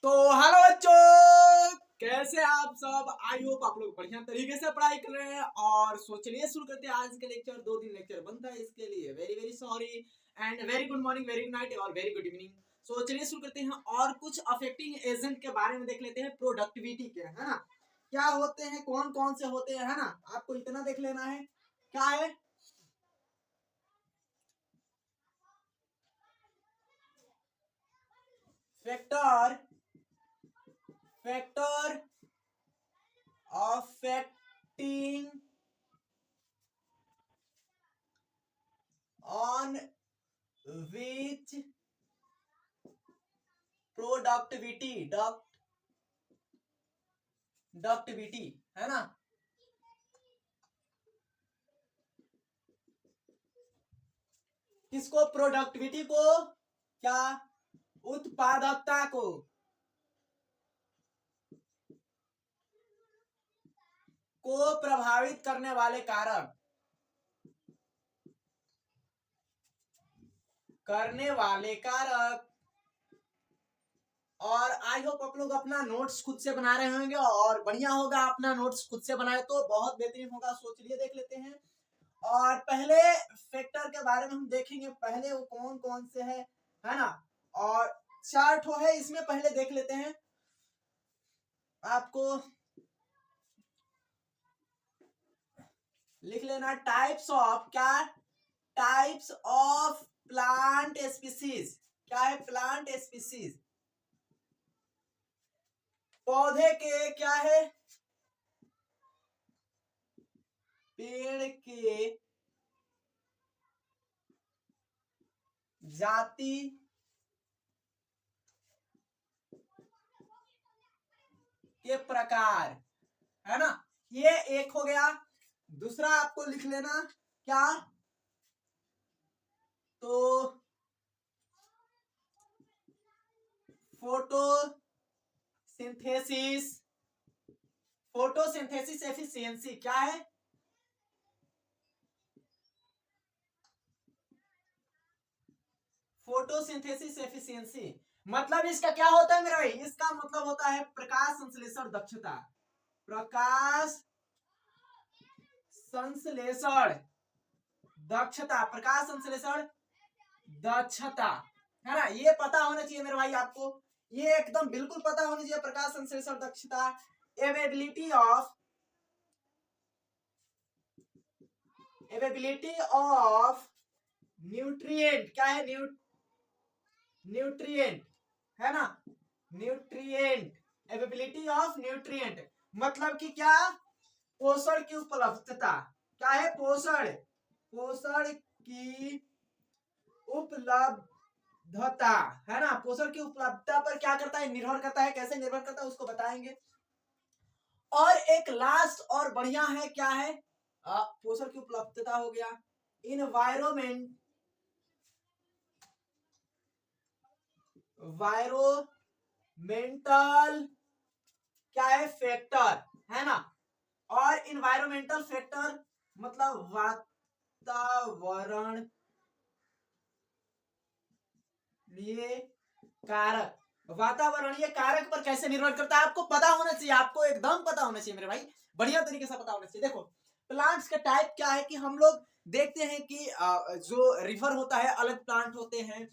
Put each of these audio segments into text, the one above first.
तो हेलो बच्चों, कैसे आप सब। आई होप आप लोग बढ़िया तरीके से पढ़ाई कर रहे हैं। और सोचलिए शुरू करते हैं आज के लेक्चर। 2 दिन लेक्चर बनता है, इसके लिए very very sorry and very good morning, very good night और वेरी गुड इवनिंग। सोचलिए शुरू करते हैं और कुछ अफेक्टिंग एजेंट के बारे में देख लेते हैं, प्रोडक्टिविटी के, है ना। क्या होते हैं, कौन कौन से होते हैं, है ना। आपको इतना देख लेना है। क्या है? Factor affecting on which productivity है ना। किसको? प्रोडक्टिविटी को। क्या? उत्पादकता को प्रभावित करने वाले कारक और आई होप आप लोग अपना नोट्स खुद से बना रहे होंगे और बढ़िया होगा अपना नोट्स खुद से बनाए तो बहुत बेहतरीन होगा। सोचलिए देख लेते हैं। और पहले फैक्टर के बारे में हम देखेंगे, पहले वो कौन कौन से है ना। और 4 ठो है इसमें, पहले देख लेते हैं। आपको लिख लेना टाइप्स ऑफ, क्या? Types of plant species. क्या है? Plant species. पौधे के क्या है? पेड़ के जाति के प्रकार, है ना। ये एक हो गया। दूसरा आपको लिख लेना, क्या? तो फोटोसिंथेसिस एफिशिएंसी क्या है? फोटोसिंथेसिस एफिशिएंसी मतलब इसका क्या होता है मेरे भाई? इसका मतलब होता है प्रकाश संश्लेषण दक्षता। प्रकाश संश्लेषण दक्षता, प्रकाश संश्लेषण दक्षता, है ना। ये पता होना चाहिए मेरे भाई आपको, ये एकदम बिल्कुल पता होना चाहिए। प्रकाश संश्लेषण दक्षता, एवेबिलिटी ऑफ न्यूट्रिएंट। क्या है? न्यूट्रिएंट, है ना। न्यूट्रिएंट, एवेबिलिटी ऑफ न्यूट्रिएंट मतलब कि क्या? पोषण की उपलब्धता। क्या है? पोषण की उपलब्धता, है ना। पोषण की उपलब्धता पर क्या करता है? निर्भर करता है। कैसे निर्भर करता है उसको बताएंगे। और एक लास्ट और बढ़िया है, क्या है? पोषण की उपलब्धता हो गया। इन्वायरमेंटल क्या है? फैक्टर, है ना। और इन्वायरमेंटल फैक्टर मतलब वातावरण कारक। वातावरणीय कारक पर कैसे निर्भर करता है आपको पता होना चाहिए, आपको एकदम पता होना चाहिए मेरे भाई, बढ़िया तरीके से पता होना चाहिए। देखो प्लांट्स का टाइप क्या है कि हम लोग देखते हैं कि जो रिवर होता है अलग प्लांट होते हैं,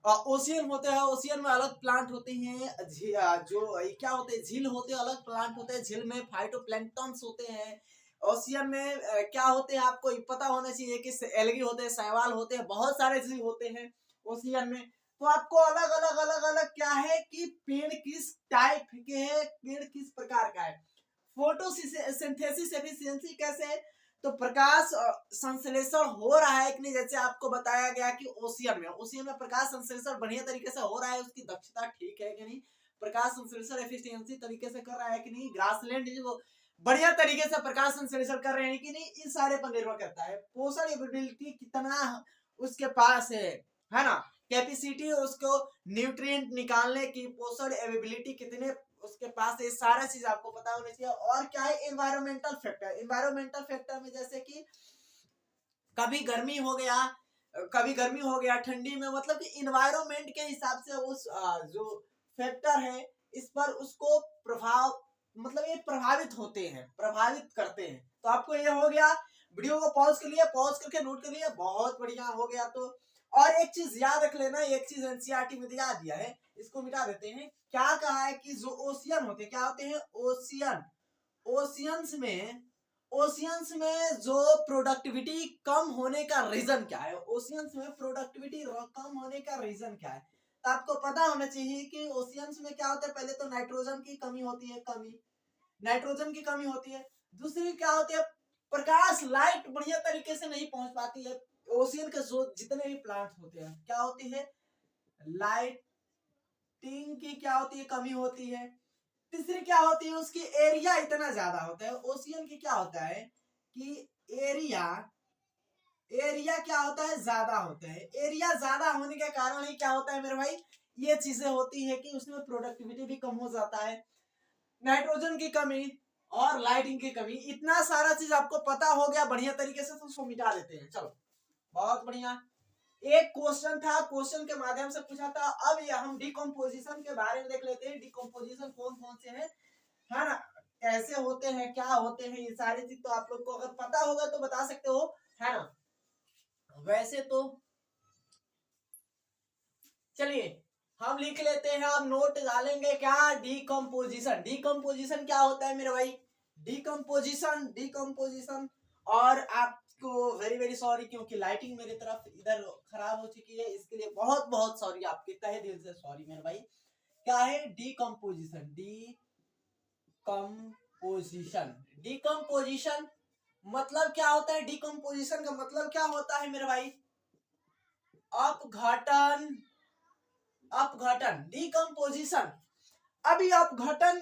ओशियन होते हैं, ओशियन में अलग प्लांट होते हैं, जो क्या होते हैं झील होते हैं अलग प्लांट होते हैं, झील में फाइटोप्लैंक्टन्स होते हैं। ओशियन में क्या होते हैं आपको पता होना चाहिए कि एल्गी होते हैं, शैवाल होते हैं, बहुत सारे जीव होते हैं ओशियन में। तो आपको अलग अलग अलग अलग क्या है कि पेड़ किस टाइप के है, पेड़ किस प्रकार का है। फोटोसिंथेसिस एफिशिएंसी कैसे है? तो प्रकाश संश्लेषण हो रहा है कि नहीं, जैसे आपको बताया गया कि ओशियन में प्रकाश संश्लेषण बढ़िया तरीके से हो रहा है, उसकी दक्षता ठीक है कि नहीं, प्रकाश संश्लेषण एफिशिएंसी तरीके से कर रहा है कि नहीं, ग्रासलैंड जो बढ़िया तरीके से प्रकाश संश्लेषण कर रहे हैं कि नहीं, इस सारे पर निर्भर करता है। पोषण एबिलिटी कितना उसके पास है ना, कैपेसिटी उसको न्यूट्रिएंट निकालने की, पोषण एबिलिटी कितने उसके पास है, सारा चीज आपको पता होना चाहिए। और क्या है? एनवायरमेंटल फैक्टर में जैसे कि कभी गर्मी हो गया ठंडी में, मतलब कि इन्वायरमेंट के हिसाब से उस जो फैक्टर है इस पर उसको प्रभाव मतलब ये प्रभावित होते हैं, प्रभावित करते हैं। तो आपको ये हो गया, वीडियो को पॉज कर लिया, पॉज करके नोट कर लिया, बहुत बढ़िया हो गया। तो और एक चीज याद रख लेना, एक चीज एनसीईआरटी में दिया है, इसको मिटा देते हैं। क्या कहा है कि जो ओशियन होते हैं, क्या होते हैं ओशियन, ओशियंस में जो प्रोडक्टिविटी कम होने का रीजन क्या है, ओशियंस में प्रोडक्टिविटी कम होने का रीजन क्या है। तो आपको पता होना चाहिए कि ओशियंस में क्या होता है, पहले तो नाइट्रोजन की कमी होती है, नाइट्रोजन की कमी होती है। दूसरी क्या होती है, प्रकाश लाइट बढ़िया तरीके से नहीं पहुंच पाती है। ओशियन के जो जितने भी प्लांट्स होते हैं क्या होती है, लाइटिंग की क्या होती है, कमी होती है। तीसरी क्या होती है, उसकी एरिया इतना ज्यादा होता है। ओशियन की क्या होता है कि एरिया क्या होता है, ज्यादा होता है। एरिया ज्यादा होने के कारण ही क्या होता है मेरे भाई, ये चीजें होती है कि उसमें प्रोडक्टिविटी भी कम हो जाता है, नाइट्रोजन की कमी और लाइटिंग की कमी। इतना सारा चीज आपको पता हो गया बढ़िया तरीके से, तो उसको मिटा देते हैं। चलो बहुत बढ़िया। एक क्वेश्चन था, क्वेश्चन के माध्यम से पूछा था। अब ये हम डिकम्पोजिशन के बारे में देख लेते हैं, डिकम्पोजिशन कौन कौन से हैं, है ना, कैसे होते हैं, क्या होते हैं, ये सारी चीज तो आप लोग को अगर पता होगा तो बता सकते हो, है ना। वैसे तो चलिए हम लिख लेते हैं, अब नोट डालेंगे क्या, डिकम्पोजिशन। डिकम्पोजिशन क्या होता है मेरे भाई, डिकम्पोजिशन। और आपको वेरी वेरी सॉरी, क्योंकि लाइटिंग मेरी तरफ इधर खराब हो चुकी है, इसके लिए बहुत बहुत सॉरी, आपके तहे दिल से सॉरी मेरे भाई। क्या है डिकम्पोजिशन, डिकम्पोजिशन मतलब क्या होता है, डिकम्पोजिशन का मतलब क्या होता है मेरे भाई, अपघटन, डिकम्पोजिशन। अभी अपघटन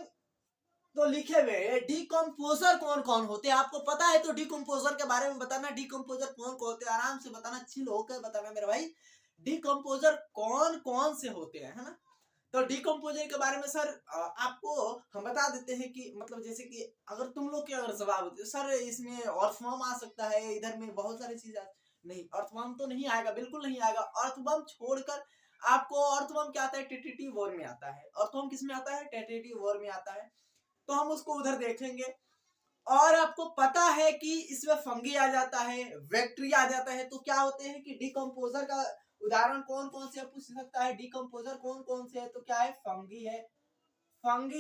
तो लिखे हुए, डिकम्पोजर कौन कौन होते हैं आपको पता है, तो डिकम्पोजर के बारे में बताना, डिकम्पोजर कौन कौन होते हैं, आराम से बताना, चिल होकर बताना मेरे भाई, डिकम्पोजर कौन कौन से होते हैं, है ना। तो डिकम्पोजर के बारे में सर आपको हम बता देते हैं कि मतलब जैसे कि अगर तुम लोग के अगर जवाब होते सर इसमें अर्थवर्म आ सकता है, इधर में बहुत सारी चीज नहीं, अर्थवर्म तो नहीं आएगा, बिल्कुल नहीं आएगा। अर्थवर्म छोड़कर आपको अर्थवर्म क्या आता है, टेटेटिव वर्म में आता है। अर्थवर्म किस में आता है, टेटेटिव वर्म में आता है, तो हम उसको उधर देखेंगे। और आपको पता है कि इसमें फंगी आ जाता है, बैक्टीरिया आ जाता है। तो क्या होते हैं कि डिकम्पोजर का उदाहरण कौन कौन से पूछ सकता है, डिकम्पोजर कौन कौन से है, तो क्या है, फंगी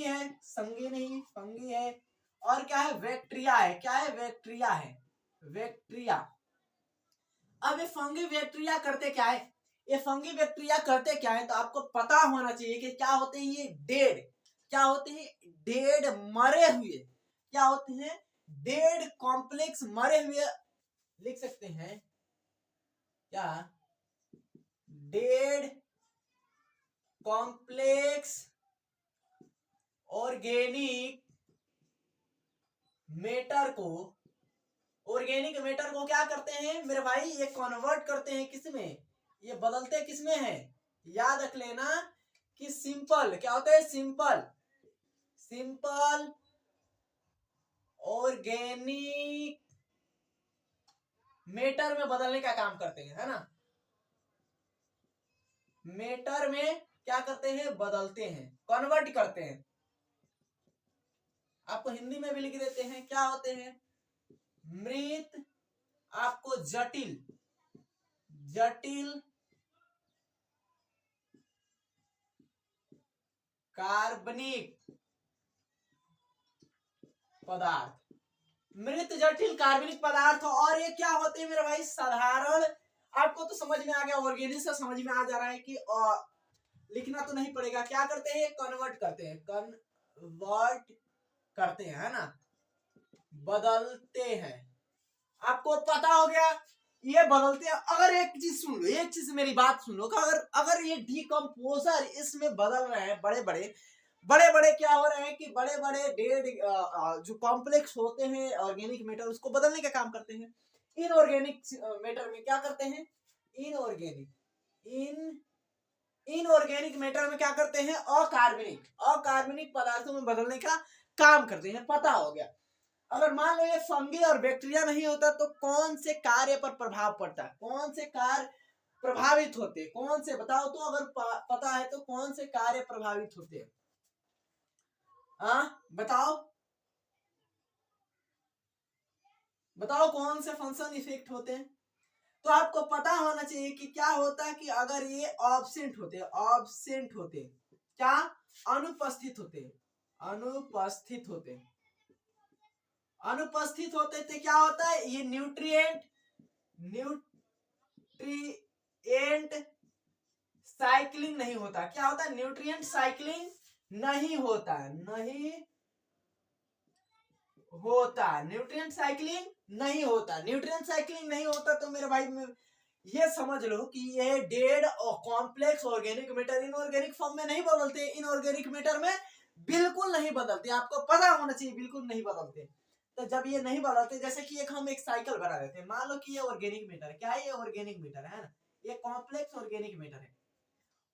है, संगी नहीं, फंगी है। और क्या है, बैक्टीरिया है, क्या है, बैक्टीरिया है, बैक्टीरिया। अब ये फंगी बैक्टीरिया करते क्या है, ये फंगी बैक्टीरिया करते क्या है, तो आपको पता होना चाहिए कि क्या होते हैं ये डेड, क्या होते हैं डेड मरे हुए, क्या होते हैं डेड कॉम्प्लेक्स मरे हुए, लिख सकते हैं क्या, डेड कॉम्प्लेक्स ऑर्गेनिक मैटर को, ऑर्गेनिक मैटर को क्या करते हैं मेरे भाई, ये कन्वर्ट करते हैं किसमें, ये बदलते किसमें है, याद रख लेना कि सिंपल क्या होता है, सिंपल ऑर्गेनिक मैटर में बदलने का काम करते हैं, है ना, मैटर में क्या करते हैं, बदलते हैं, कन्वर्ट करते हैं। आपको हिंदी में भी लिख देते हैं, क्या होते हैं, मृत, आपको जटिल कार्बनिक पदार्थ, मृत जटिल कार्बनिक पदार्थ। और ये क्या होते हैं मेरे भाई, साधारण, आपको तो समझ में आ गया, ऑर्गेनिक से समझ में आ जा रहा है कि लिखना तो नहीं पड़ेगा। क्या करते हैं, कन्वर्ट करते हैं, है ना, बदलते हैं। आपको पता हो गया ये बदलते हैं। अगर एक चीज सुन लो, एक चीज मेरी बात सुन लो, अगर ये डिकम्पोजर इसमें बदल रहे हैं, बड़े बड़े क्या हो रहे हैं कि बड़े बड़े डेड जो कॉम्प्लेक्स होते हैं ऑर्गेनिक मैटर, उसको बदलने का काम करते हैं। इनऑर्गेनिक मैटर में क्या करते हैं, इनऑर्गेनिक मैटर में क्या करते हैं, अकार्बनिक पदार्थों में बदलने का काम करते हैं। पता हो गया। अगर मान लो ये फंगी और बैक्टीरिया नहीं होता तो कौन से कार्य पर प्रभाव पड़ता है, कौन से कार्य प्रभावित होते, कौन से बताओ तो, अगर पता है तो कौन से कार्य प्रभावित होते हैं, बताओ बताओ कौन से फंक्शन इफेक्ट होते हैं। तो आपको पता होना चाहिए कि क्या होता है कि अगर ये ऑब्सेंट होते क्या, अनुपस्थित होते, अनुपस्थित होते अनुपस्थित होते तो क्या होता है, ये न्यूट्रिएंट साइक्लिंग नहीं होता। क्या होता है, न्यूट्रिएंट साइक्लिंग नहीं होता, नहीं होता, न्यूट्रिएंट साइक्लिंग नहीं होता। न्यूट्रिएंट साइक्लिंग नहीं होता तो मेरे भाई ये समझ लो कि ये डेड और complex organic matter inorganic form में नहीं बदलते, इनऑर्गेनिक मैटर में बिल्कुल नहीं बदलते। आपको पता होना चाहिए बिल्कुल नहीं बदलते। तो जब ये नहीं बदलते, जैसे कि हम एक साइकिल बना देते हैं, मान लो कि ये ऑर्गेनिक मैटर क्या है, ये ऑर्गेनिक मैटर है ना, ये कॉम्प्लेक्स ऑर्गेनिक मैटर है,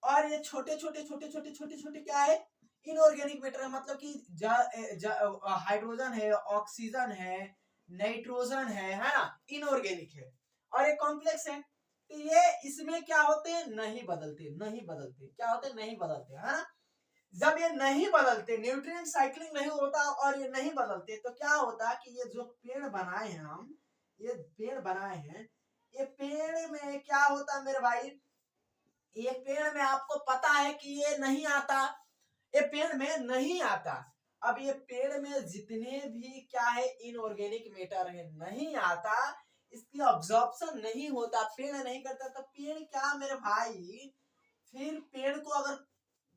और ये छोटे छोटे छोटे छोटे छोटे छोटे क्या है, इनऑर्गेनिक मैटर है। मतलब कि हाइड्रोजन है, ऑक्सीजन है, नाइट्रोजन है ना, इनऑर्गेनिक है, और ये कॉम्प्लेक्स है। तो ये इसमें क्या होते हैं, नहीं बदलते, नहीं बदलते, क्या होते हैं, नहीं बदलते, है ना। जब ये नहीं बदलते, न्यूट्रिएंट साइक्लिंग नहीं होता और ये नहीं बदलते, तो क्या होता कि ये जो पेड़ बनाए हैं हम, ये पेड़ बनाए हैं, ये पेड़ में क्या होता मेरे भाई, ये पेड़ में आपको पता है कि ये नहीं आता, ये पेड़ में नहीं आता। अब ये पेड़ में जितने भी क्या है, इनऑर्गेनिक मैटर है, नहीं आता, इसकी ऑब्जॉर्प्शन नहीं होता, पेड़ नहीं करता, तो पेड़ क्या मेरे भाई, फिर पेड़ को अगर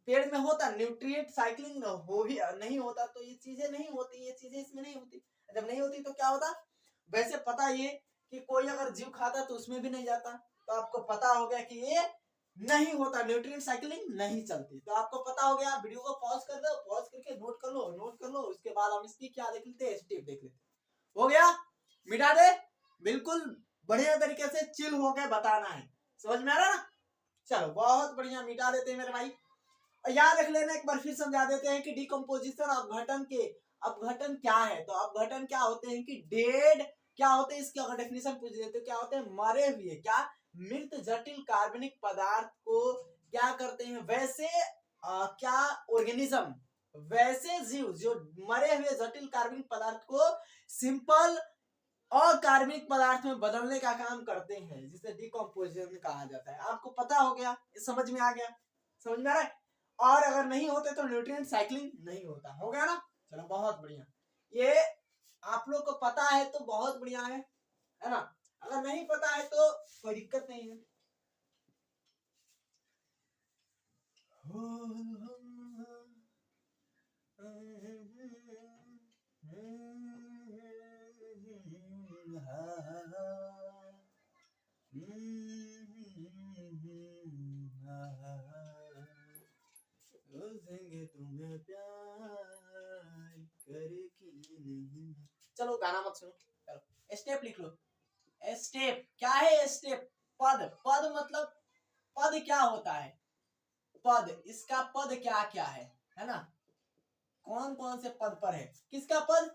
पेड़ में होता, न्यूट्रिएंट साइक्लिंग हो ही नहीं होता, तो ये चीजें नहीं होती, ये चीजें इसमें नहीं होती। जब नहीं होती तो क्या होता, वैसे पता ये कि कोई अगर जीव खाता तो उसमें भी नहीं जाता। तो आपको पता हो गया कि ये नहीं होता, न्यूट्रिएंट साइक्लिंग नहीं चलती। तो आपको पता हो गया, वीडियो को पॉज कर दो, पॉज करके नोट कर लो, नोट कर लो, उसके बाद हम इसकी क्या देख लेते हैं, स्टेप देख लेते हैं। हो गया, मिटा दे, बिल्कुल बढ़िया तरीके से चिल होकर बताना है, समझ में आ रहा ना। चलो बहुत बढ़िया, मिटा देते हैं मेरे भाई। याद रख लेना, एक बार फिर समझा देते हैं कि डिकम्पोजिशन अपघटन के, अपघटन क्या है। तो अपघटन क्या होते हैं कि डेड क्या होते हैं, इसकी अगर डेफिनेशन पूछ देते तो क्या होते हैं, मरे हुए, क्या, मृत जटिल कार्बनिक पदार्थ को क्या करते हैं, वैसे क्या ऑर्गेनिज्म, वैसे जीव जो मरे हुए जटिल कार्बनिक पदार्थ को सिंपल अकार्बनिक पदार्थ में बदलने का काम करते हैं, जिसे डिकम्पोजिशन कहा जाता है। आपको पता हो गया, समझ में आ गया, समझ में आ रहा है। और अगर नहीं होते तो न्यूट्रिएंट साइक्लिंग नहीं होता। हो गया ना, चलो बहुत बढ़िया, ये आप लोग को पता है तो बहुत बढ़िया है ना। अगर नहीं पता है तो कोई दिक्कत नहीं है। तुम्हें प्यार करके नहीं। चलो गाना मत सुनो, चलो स्टेप लिख लो। स्टेप क्या है, स्टेप पद, पद मतलब पद क्या होता है, पद, इसका पद क्या क्या है ना, कौन कौन से पद पर है, किसका पद,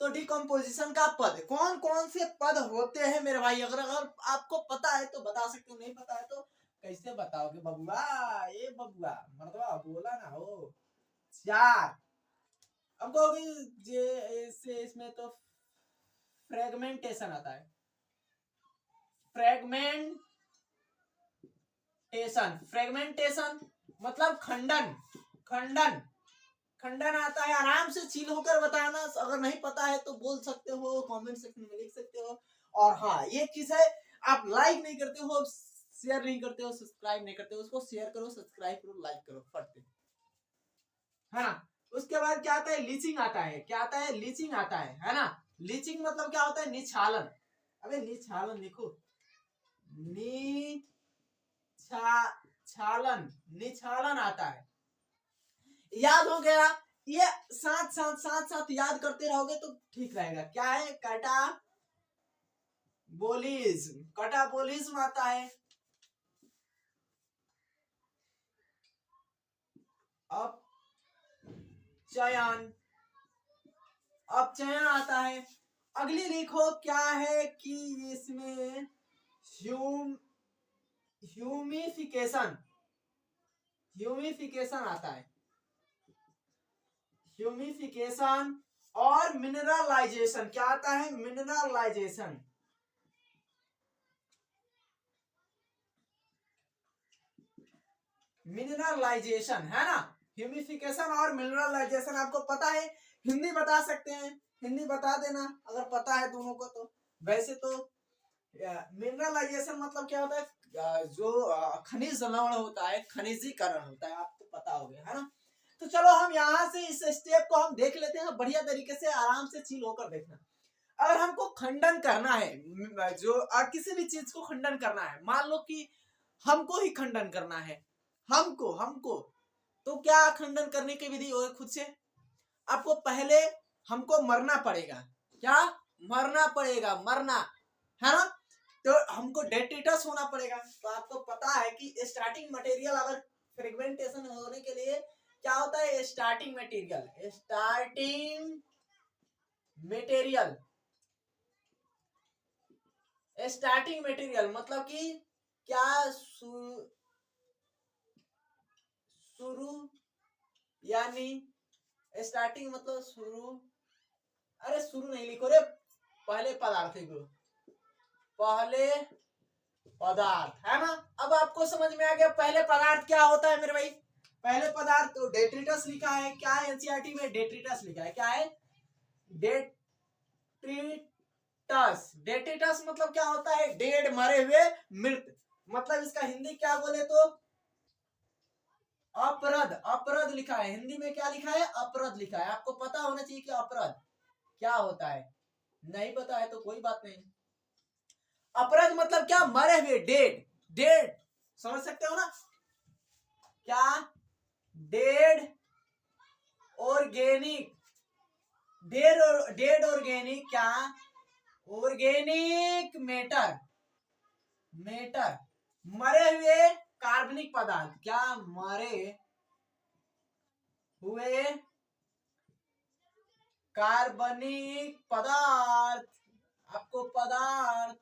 तो डिकम्पोजिशन का पद। कौन कौन से पद होते हैं मेरे भाई, अगर अगर आपको पता है तो बता सकते हो, नहीं पता है तो कैसे बताओगे बबुआ, ये बबुआ मर्दवा बोला ना हो। चार, अब कहोगे इसमें तो फ्रेगमेंटेशन आता है, फ्रेगमेंटेशन, फ्रेगमेंटेशन मतलब खंडन, खंडन, खंडन आता है। आराम से चिल होकर बताना, अगर नहीं पता है तो बोल सकते हो, कमेंट सेक्शन में लिख सकते हो। और हाँ ये चीज है, आप लाइक नहीं करते हो, शेयर नहीं करते हो, सब्सक्राइब नहीं करते हो, उसको शेयर करो, सब्सक्राइब करो, लाइक करो फटते, है ना। उसके बाद क्या आता है, लीचिंग आता है, क्या आता है, लीचिंग आता है ना। लीचिंग मतलब क्या होता है, निछालन, अबे निछालन लिखो, निछालन, निछालन आता है। याद हो गया, ये साथ साथ साथ साथ याद करते रहोगे तो ठीक रहेगा। क्या है, कैटाबोलिज्म, कैटाबोलिज्म आता है। अपचयन, अपचयन आता है। अगली लिखो क्या है कि इसमें ह्यूमिफिकेशन, ह्यूमिफिकेशन आता है, ह्यूमिफिकेशन और मिनरलाइजेशन। क्या आता है? मिनरलाइजेशन। मिनरलाइजेशन है ना, ह्यूमिफिकेशन और मिनरलाइजेशन आपको पता है। हिंदी बता सकते हैं, हिंदी बता देना अगर पता है दोनों को तो। वैसे तो मिनरलाइजेशन मतलब क्या होता है? जो खनिज लवण होता है, खनिजीकरण होता है, आपको पता हो गया है ना। तो चलो हम यहाँ से इस स्टेप को हम देख लेते हैं बढ़िया तरीके से, आराम से चिल होकर देखना। अगर हमको खंडन करना है, जो किसी भी चीज को खंडन करना है, मान लो कि हमको ही खंडन करना है, हमको हमको तो क्या खंडन करने की विधि होगी? खुद से आपको पहले हमको मरना पड़ेगा। क्या? मरना पड़ेगा, मरना है ना। तो हमको डेट्रिटस होना पड़ेगा। तो आपको पता है कि स्टार्टिंग मटेरियल अगर फ्रेगमेंटेशन होने के लिए क्या होता है? Starting material, starting material, starting material मतलब कि क्या? शुरू यानी स्टार्टिंग मतलब शुरू। अरे शुरू नहीं लिखो रे, पहले पदार्थ लिखो, पहले पदार्थ है ना। अब आपको समझ में आ गया पहले पदार्थ क्या होता है मेरे भाई। पहले पदार्थ तो डेट्रिटस लिखा है। क्या है? एनसीईआरटी में डेट्रिटस लिखा है। क्या है? डेट्रिटस। डेट्रिटस मतलब क्या होता है? डेड, मरे हुए, मृत। मतलब इसका हिंदी क्या बोले तो अपरद। अपरद लिखा है हिंदी में। क्या लिखा है? अपरद लिखा है। आपको पता होना चाहिए कि अपरद क्या होता है। नहीं पता है तो कोई बात नहीं। अपराध मतलब क्या? मरे हुए, डेड। डेड समझ सकते हो ना? क्या? Dead organic. डेड ऑर्गेनिक क्या? Organic matter. मैटर मरे हुए कार्बनिक पदार्थ। क्या? मरे हुए कार्बनिक पदार्थ। आपको पदार्थ,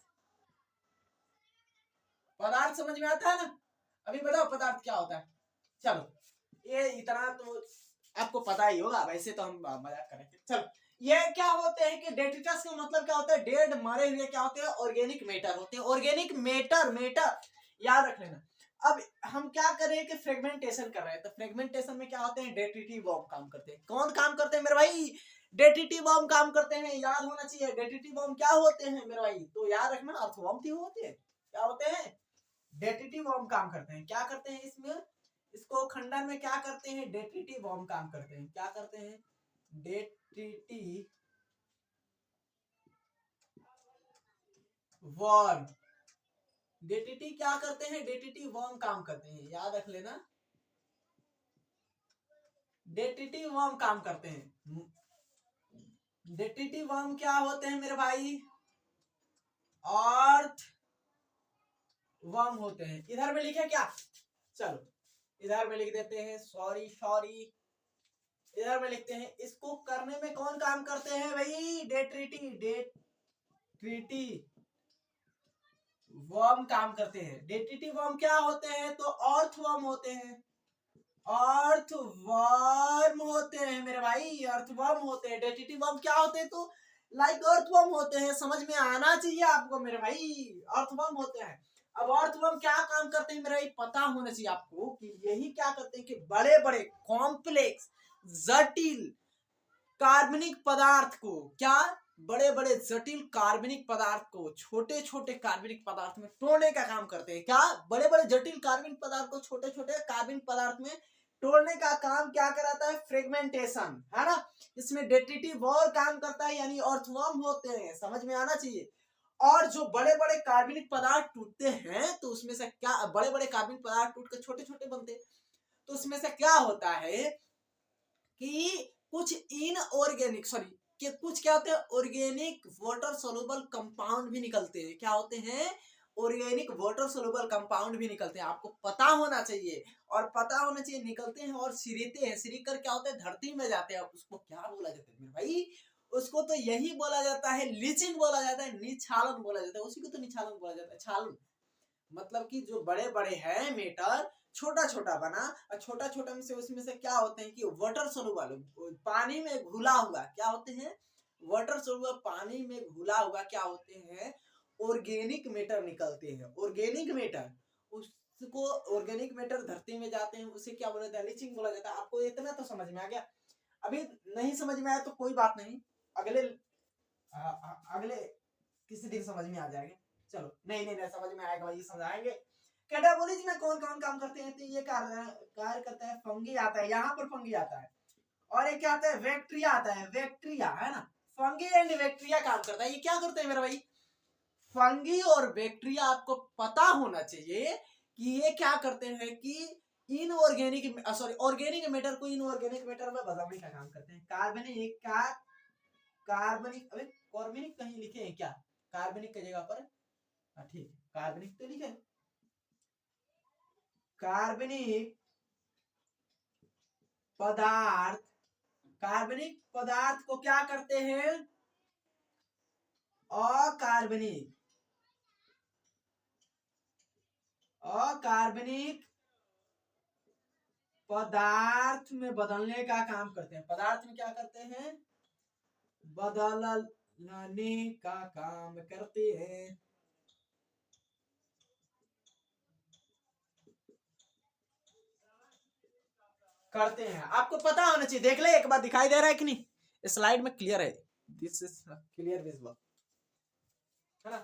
पदार्थ समझ में आता है ना? अभी बताओ पदार्थ क्या होता है। चलो ये इतना तो आपको पता ही होगा, वैसे तो हम मजाक करेंगे। चलो ये क्या होते हैं कि डेट्रिटस का मतलब क्या होता है? डेड, मरे हुए क्या होते हैं? ऑर्गेनिक मैटर होते हैं। ऑर्गेनिक मैटर, मैटर याद रख लेना। अब हम क्या करें कि फ्रेगमेंटेशन कर रहे हैं, तो फ्रेगमेंटेशन में क्या होते हैं? डेट्रिटिव बॉम्ब काम करते हैं। कौन काम करते हैं मेरे भाई? डेट्रिटिव बॉम्ब काम करते हैं। याद होना चाहिए डेट्रिटिव बॉम्ब क्या होते हैं मेरे भाई, तो याद रखना। अर्थवॉर्म होते हैं। क्या होते हैं? डेट्रिटिव बॉम्ब काम करते हैं। क्या करते हैं इसमें? इसको खंडन में क्या करते हैं? डेट्रिटिव बॉम्ब काम करते हैं। क्या करते हैं? डेट्रिटिव वर्म। डेट्रिटिव क्या करते हैं? डेट्रिटिव वर्म काम करते हैं। याद रख लेना, डेट्रिटिव वर्म काम करते हैं। डेट्रिटिव वर्म क्या होते हैं मेरे भाई? अर्थ वर्म होते हैं। इधर में लिखे क्या? चलो इधर में लिख देते हैं, सॉरी सॉरी, इधर में लिखते हैं। इसको करने में कौन काम करते हैं भाई? डेट्रिटिव, डेट्रिटिव वर्म काम करते हैं। डेट्रिटिव वर्म क्या होते हैं? तो अर्थवर्म होते हैं। अर्थवर्म होते हैं मेरे भाई, अर्थवर्म होते हैं। डेट्रिटिव वर्म क्या होते हैं? तो लाइक अर्थवर्म होते हैं। समझ में आना चाहिए आपको मेरे भाई, अर्थवर्म होते हैं। अब अर्थवर्म क्या काम करते हैं मेरे भाई, पता होना चाहिए आपको कि यही क्या करते हैं कि बड़े बड़े कॉम्प्लेक्स जटिल कार्बनिक पदार्थ को, क्या? बड़े बड़े जटिल कार्बनिक पदार्थ को छोटे छोटे कार्बनिक पदार्थ में तोड़ने का काम करते हैं। क्या? बड़े बड़े जटिल कार्बनिक पदार्थ को छोटे छोटे कार्बनिक पदार्थ में तोड़ने का काम क्या कराता है? फ्रेगमेंटेशन है ना। इसमें डेट्रिटिव और काम करता है, यानी अर्थवर्म होते हैं। समझ में आना चाहिए। और जो बड़े बड़े कार्बनिक पदार्थ टूटते हैं तो उसमें से क्या, बड़े बड़े कार्बनिक पदार्थ टूट कर छोटे छोटे बनते हैं, तो उसमें से क्या होता है कि कुछ इनऑर्गेनिक, सॉरी, कि कुछ क्या होते हैं? ऑर्गेनिक वाटर सोलुबल कंपाउंड भी निकलते हैं। क्या होते हैं? ऑर्गेनिक वाटर सोलुबल कंपाउंड भी निकलते हैं। आपको पता होना चाहिए, और पता होना चाहिए निकलते हैं और सिरीते हैं। सिरी कर क्या होते हैं? धरती में जाते हैं। उसको क्या बोला जाता है मेरे भाई? उसको तो यही बोला जाता है, लीचिंग बोला जाता है, निछालन बोला जाता है। उसी को तो निछालन बोला जाता है। छालन मतलब कि जो बड़े बड़े हैं मेटर, छोटा छोटा बना, और छोटा छोटा में से उसमें से क्या होते हैं कि वाटर सोलुबल, पानी में घुला हुआ क्या होते हैं, वाटर सोलुबल पानी में घुला हुआ क्या होते हैं, ऑर्गेनिक मैटर निकलते हैं। ऑर्गेनिक मैटर, उसको ऑर्गेनिक मैटर धरती में जाते हैं, उसे क्या बोला जाता है, लीचिंग बोला जाता है। आपको इतना तो समझ में आ गया। अभी नहीं समझ में आया तो कोई बात नहीं, अगले अगले किसी दिन समझ में आ जाएगा। चलो नहीं नहीं नहीं समझ में आएगा, वही समझाएंगे। कैटाबोलिज्म में कौन कौन काम करते हैं, तो ये कार्य करता है, फंगी आता है, यहाँ पर फंगी आता है, और एक क्या आता है, बैक्टीरिया आता है, बैक्टीरिया है ना, फंगी एंड बैक्टीरिया काम करता है। ये क्या करते हैं मेरा भाई, फंगी और बैक्टीरिया, आपको पता होना चाहिए कि ये क्या करते हैं कि इनऑर्गेनिक सॉरी ऑर्गेनिक मैटर को इनऑर्गेनिक मैटर में बदलने का काम करते हैं। कार्बनिक का कार्बनिक, अबे कार्बनिक कहीं लिखे हैं क्या, कार्बनिक की जगह पर, ठीक कार्बनिक तो लिखे, कार्बनिक पदार्थ, कार्बनिक पदार्थ को क्या करते हैं, अकार्बनिक, अकार्बनिक पदार्थ में बदलने का काम करते हैं। पदार्थ में क्या करते हैं, बदलने का काम करते हैं। करते हैं, आपको पता होना चाहिए। देख ले एक बार, दिखाई दे रहा है कि नहीं, स्लाइड में क्लियर है, दिस इज क्लियर विजिबल है ना।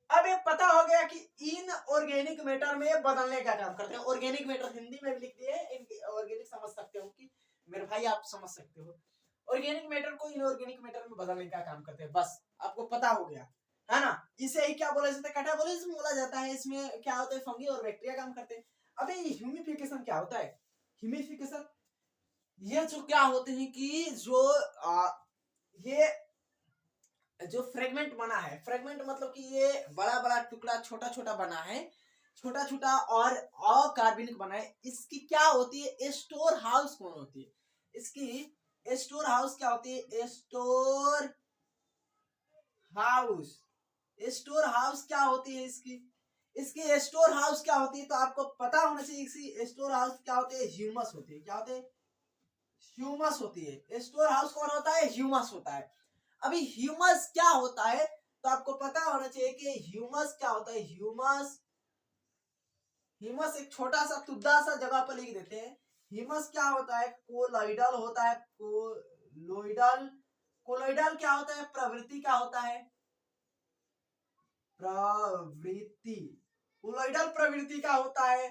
अब ये पता हो गया कि इन ऑर्गेनिक मैटर में बदलने का काम करते हैं। ऑर्गेनिक मैटर हिंदी में भी लिख दिए, ऑर्गेनिक समझ सकते हो कि मेरे भाई आप समझ सकते हो, ऑर्गेनिक मैटर को इनऑर्गेनिक मैटर में बदलने का काम करते हैं। बस आपको पता हो गया है ना। इसे ही क्या बोला जाता है, कैटाबोलिज्म बोला जाता है। इसमें क्या होता है, फंगी और बैक्टीरिया काम करते हैं। अबे ह्यूमिफिकेशन क्या होता है, ह्यूमिफिकेशन ये जो क्या होते हैं कि जो ये जो फ्रेगमेंट बना है, फ्रेगमेंट मतलब कि ये बड़ा बड़ा टुकड़ा छोटा छोटा बना है, छोटा छोटा और अकार्बनिक बना है। इसकी क्या होती है, स्टोर हाउस कौन होती है, इसकी स्टोर हाउस क्या होती है, स्टोर हाउस, स्टोर हाउस क्या होती है, इसकी इसकी स्टोर हाउस क्या होती है, तो आपको पता होना चाहिए। इसकी स्टोर हाउस क्या होती है, ह्यूमस होती है। क्या होते हैं, ह्यूमस होती है। स्टोर हाउस कौन होता है, ह्यूमस होता है। अभी ह्यूमस क्या होता है, तो आपको पता होना चाहिए कि ह्यूमस क्या होता है। ह्यूमस, ह्यूमस एक छोटा सा तुद्दा सा जगह पर लिख देते हैं। ह्यूमस क्या होता है, कोलोइडल होता है, कोलोइडल। कोलोइडल क्या होता है, प्रवृत्ति क्या होता है, प्रवृत्ति, कोलोइडल प्रवृत्ति का होता है।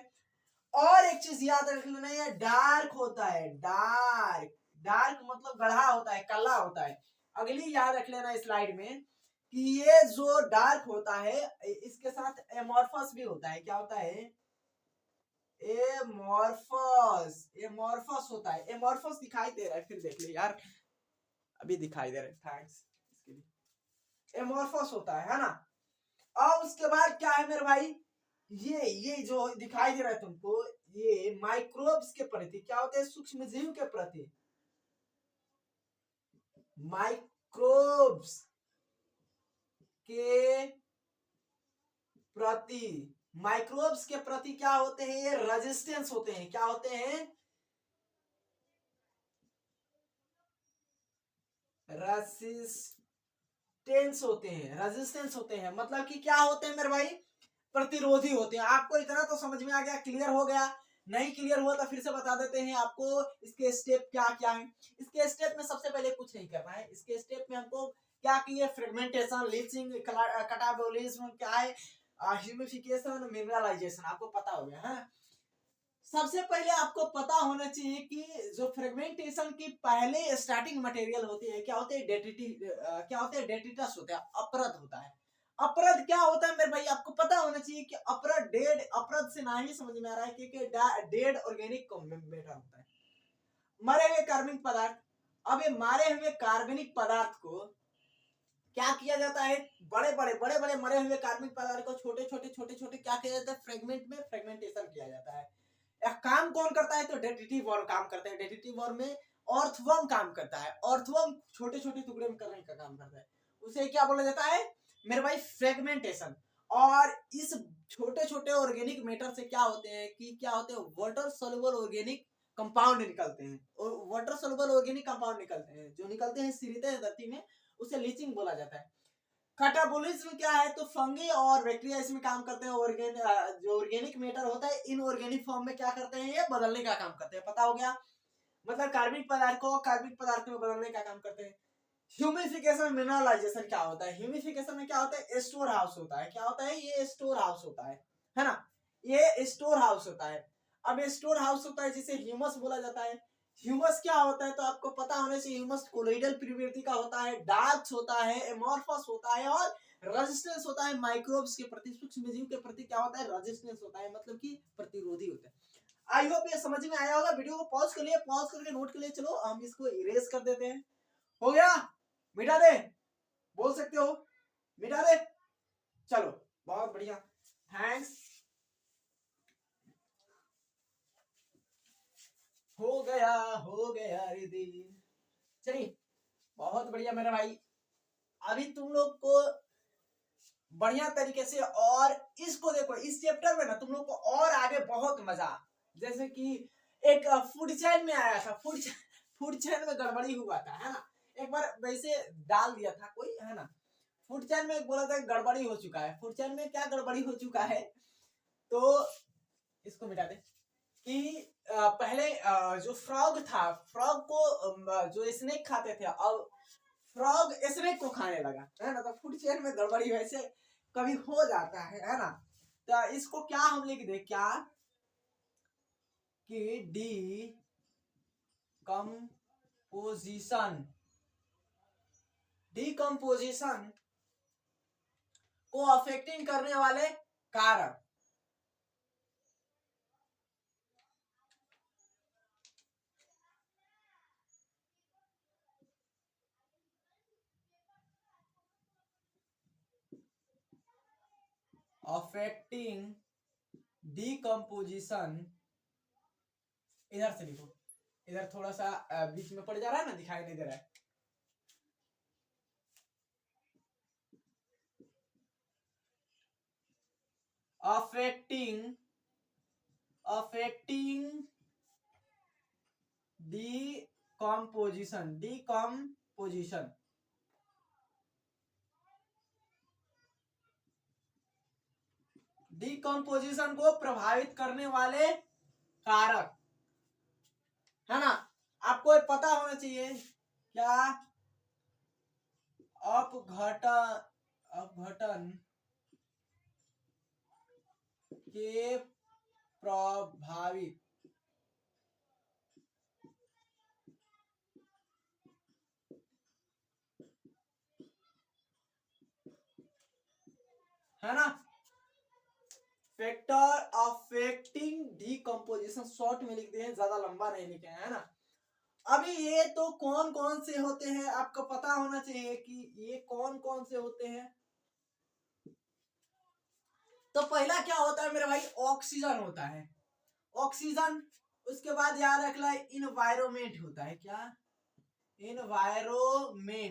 और एक चीज याद रख लेना, ये डार्क होता है, डार्क, डार्क मतलब गढ़ा होता है, काला होता है। अगली याद रख लेना स्लाइड में कि ये जो डार्क होता है इसके साथ एमॉर्फस भी होता है। क्या होता है, एमॉर्फस, एमॉर्फस होता है। एमॉर्फस दिखाई दे रहा है, फिर देख ले यार, अभी दिखाई दे रहा है, थैंक्स इसके लिए। एमॉर्फस होता है ना। और उसके बाद क्या है मेरे भाई, ये जो दिखाई दे रहा है तुमको, ये माइक्रोब्स के प्रति क्या होते हैं, सूक्ष्म जीव के प्रति, माइक्रोब्स के प्रति, माइक्रोब्स के प्रति क्या होते हैं, ये रेजिस्टेंस होते हैं। क्या होते हैं, रेजिस्टेंस होते हैं, रेजिस्टेंस होते हैं। मतलब कि क्या होते हैं मेरे भाई, प्रतिरोधी होते हैं। आपको इतना तो समझ में आ गया, क्लियर हो गया। नहीं क्लियर हुआ तो फिर से बता देते हैं आपको इसके स्टेप क्या क्या है। इसके स्टेप में सबसे पहले कुछ नहीं करना है। इसके स्टेप में हमको क्या किए, फ्रेगमेंटेशन, लीचिंग, कैटाबोलिज्म क्या है, ह्यूमिफिकेशन, मिनरलाइजेशन, आपको पता हो गया है। सबसे पहले आपको पता होना चाहिए कि जो फ्रेगमेंटेशन की पहले स्टार्टिंग मटेरियल होती है क्या होते हैं, क्या होते हैं, डेट्रिटस होता है, अपरद होता है। अपरद क्या होता है मेरे भाई, आपको पता होना चाहिए कि अपरद डेड, अपरद से ना ही समझ में आ रहा है क्योंकि डेड ऑर्गेनिक मैटर होता है, मरे हुए कार्बनिक पदार्थ। अब ये मारे हुए कार्बनिक पदार्थ को क्या किया जाता है, बड़े बड़े मरे हुए कार्बनिक पदार्थ को छोटे छोटे क्या किया जाता है, फ्रेगमेंट में फ्रेगमेंटेशन किया जाता है। काम कौन करता है, तो डेटिटिव वर्म काम करता है। डेटिटिव वर्म में ऑर्थवर्म काम करता है। ऑर्थवर्म छोटे छोटे टुकड़े में करने का काम करता है, उसे क्या बोला जाता है मेरे भाई, फ्रेगमेंटेशन। और इस छोटे छोटे ऑर्गेनिक मैटर से क्या होते हैं वाटर सोल्यूबल ऑर्गेनिक कंपाउंड निकलते हैं, और वाटर सोल्यूबल ऑर्गेनिक कंपाउंड निकलते हैं, जो निकलते हैं सीधे धरती में, उसे लीचिंग बोला जाता है। कैटाबोलिज्म क्या है, तो फंगी और बैक्टीरिया इसमें काम करते हैं। जो ऑर्गेनिक मैटर होता है इन ऑर्गेनिक फॉर्म में क्या करते हैं, ये बदलने का काम करते हैं। पता हो गया, मतलब कार्बनिक पदार्थ को कार्बनिक पदार्थ में बदलने का काम करते हैं। ह्यूमिफिकेशन मिनरलाइजेशन क्या होता है, ह्यूमिफिकेशन में क्या होता है, स्टोर हाउस होता है। क्या होता है, ये स्टोर हाउस होता है ना, ये स्टोर हाउस होता है। अब स्टोर हाउस होता है जिसे ह्यूमस बोला जाता है। ह्यूमस क्या होता है, तो आपको पता होना चाहिए, ह्यूमस कोलोइडल प्रवृत्ति का होता है, डार्क होता है, एमोर्फस होता है, और रेजिस्टेंस होता है माइक्रोब्स के प्रति, सूक्ष्म जीव के प्रति क्या होता है, रेजिस्टेंस होता है, मतलब कि प्रतिरोधी होता है। आई होप ये समझ में आया होगा। वीडियो को पॉज कर लिए, पॉज करके नोट कर लिए। चलो हम इसको इरेज कर देते हैं। हो गया, मिटा दे, बोल सकते हो, मिटा दे। चलो बहुत बढ़िया, थैंक्स। हो गया रिदी। चलिए बहुत बढ़िया मेरा भाई, अभी तुम लोग को बढ़िया तरीके से, और इसको देखो, इस चैप्टर में ना तुम लोग को और आगे बहुत मजा, जैसे कि एक फूड चैन में आया था, फूड चैन में गड़बड़ी हुआ था, है ना, एक बार वैसे डाल दिया था कोई, है ना, फूड चैन में बोला था गड़बड़ी हो चुका है। फूड चैन में क्या गड़बड़ी हो चुका है, तो इसको मिटा दे कि पहले जो फ्रॉग था, फ्रॉग को जो स्नेक खाते थे, अब फ्रॉग स्नेक को खाने लगा, है ना, तो फूड चेन में गड़बड़ी वैसे कभी हो जाता है ना। तो इसको क्या हम लिख दे, क्या कि डी कंपोजिशन को अफेक्टिंग करने वाले कारक, अफेक्टिंग डिकम्पोजिशन, इधर से लिखो, इधर थोड़ा सा बीच में पड़ जा रहा है ना, दिखाई नहीं दे रहा है। अफेक्टिंग डिकम्पोजिशन डिकम्पोजिशन को प्रभावित करने वाले कारक, है ना। आपको पता होना चाहिए क्या, अपघटन के प्रभावित, है ना, फैक्टर अफेक्टिंग डिकम्पोजिशन, शॉर्ट में लिखते हैं, ज्यादा लंबा नहीं लिखे हैं, है ना। अभी ये तो कौन कौन से होते हैं आपको पता होना चाहिए कि ये कौन कौन से होते हैं। तो पहला क्या होता है मेरे भाई, ऑक्सीजन होता है, ऑक्सीजन। उसके बाद याद रखना इन्वायरमेंट होता है, क्या, इन्वायरमेंट